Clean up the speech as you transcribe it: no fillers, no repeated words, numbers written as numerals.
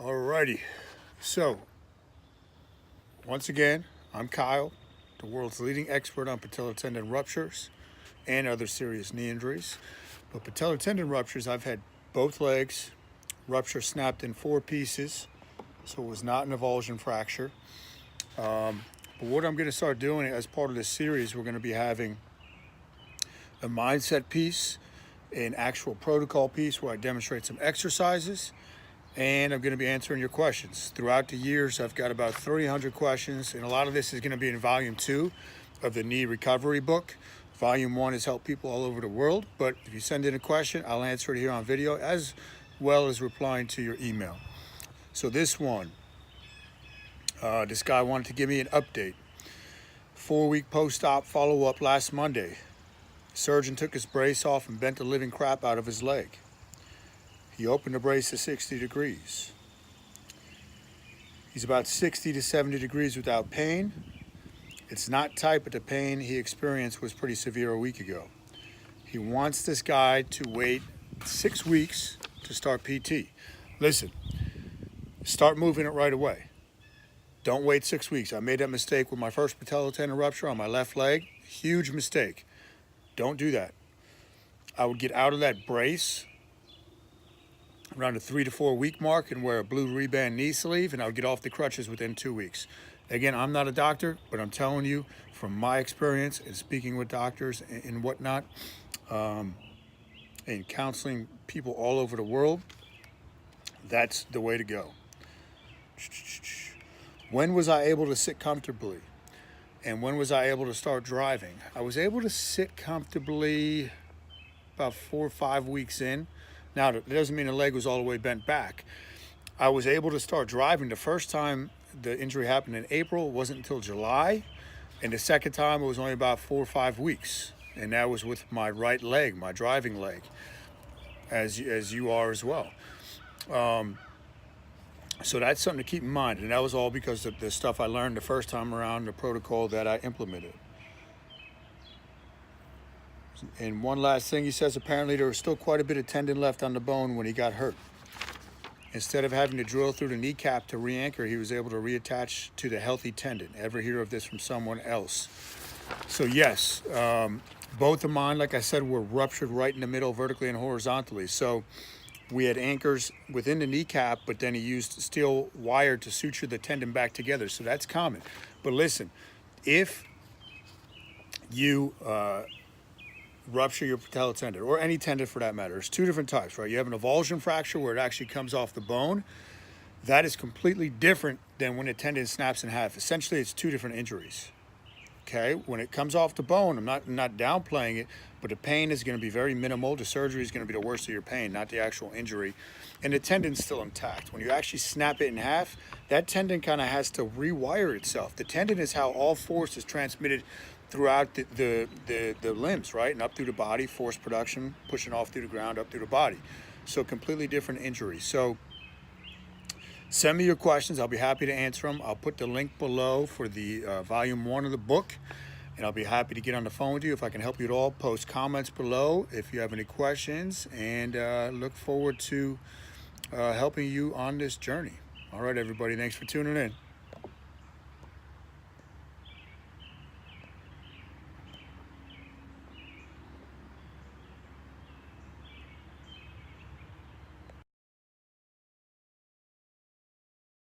Alrighty, so once again, I'm Kyle, the world's leading expert on patellar tendon ruptures and other serious knee injuries. But patellar tendon ruptures, I've had both legs rupture snapped in 4 pieces, so it was not an avulsion fracture. But what I'm going to start doing as part of this series, we're going to be having a mindset piece, an actual protocol piece where I demonstrate some exercises, and I'm going to be answering your questions. Throughout the years, I've got about 300 questions, and a lot of this is going to be in volume 2 of the knee recovery book. Volume 1 has helped people all over the world, but if you send in a question, I'll answer it here on video as well as replying to your email. So this one, this guy wanted to give me an update. 4-week post-op follow-up last Monday. Surgeon took his brace off and bent the living crap out of his leg. He opened the brace to 60 degrees. He's about 60 to 70 degrees without pain. It's not tight, but the pain he experienced was pretty severe a week ago. He wants this guy to wait 6 weeks to start PT. Listen, start moving it right away. Don't wait 6 weeks. I made that mistake with my first patellar tendon rupture on my left leg. Huge mistake. Don't do that. I would get out of that brace around the 3 to 4 week mark and wear a blue reband knee sleeve, and I would get off the crutches within 2 weeks. Again, I'm not a doctor, but I'm telling you from my experience and speaking with doctors and whatnot, and counseling people all over the world, that's the way to go. When was I able to sit comfortably? And when was I able to start driving? I was able to sit comfortably about 4 or 5 weeks in. Now, that doesn't mean the leg was all the way bent back. I was able to start driving. The first time the injury happened in April, it wasn't until July. And the second time, it was only about 4 or 5 weeks. And that was with my right leg, my driving leg, as you are as well. So that's something to keep in mind. And that was all because of the stuff I learned the first time around, the protocol that I implemented. And one last thing, he says apparently there was still quite a bit of tendon left on the bone when he got hurt. Instead of having to drill through the kneecap to re-anchor, he was able to reattach to the healthy tendon. Ever hear of this from someone else? So yes, both of mine, like I said, were ruptured right in the middle, vertically and horizontally. So we had anchors within the kneecap, but then he used steel wire to suture the tendon back together. So that's common. But listen, if you rupture your patellar tendon, or any tendon for that matter, there's 2 different types, right? You have an avulsion fracture where it actually comes off the bone. That is completely different than when a tendon snaps in half. Essentially, it's 2 different injuries. Okay, when it comes off the bone, I'm not downplaying it, but the pain is going to be very minimal. The surgery is going to be the worst of your pain, not the actual injury. And the tendon's still intact. When you actually snap it in half, that tendon kind of has to rewire itself. The tendon is how all force is transmitted throughout the limbs, right? And up through the body, force production, pushing off through the ground, up through the body. So completely different injury. So send me your questions. I'll be happy to answer them. I'll put the link below for the volume 1 of the book, and I'll be happy to get on the phone with you if I can help you at all. Post comments below if you have any questions, and look forward to helping you on this journey. All right, everybody, thanks for tuning in.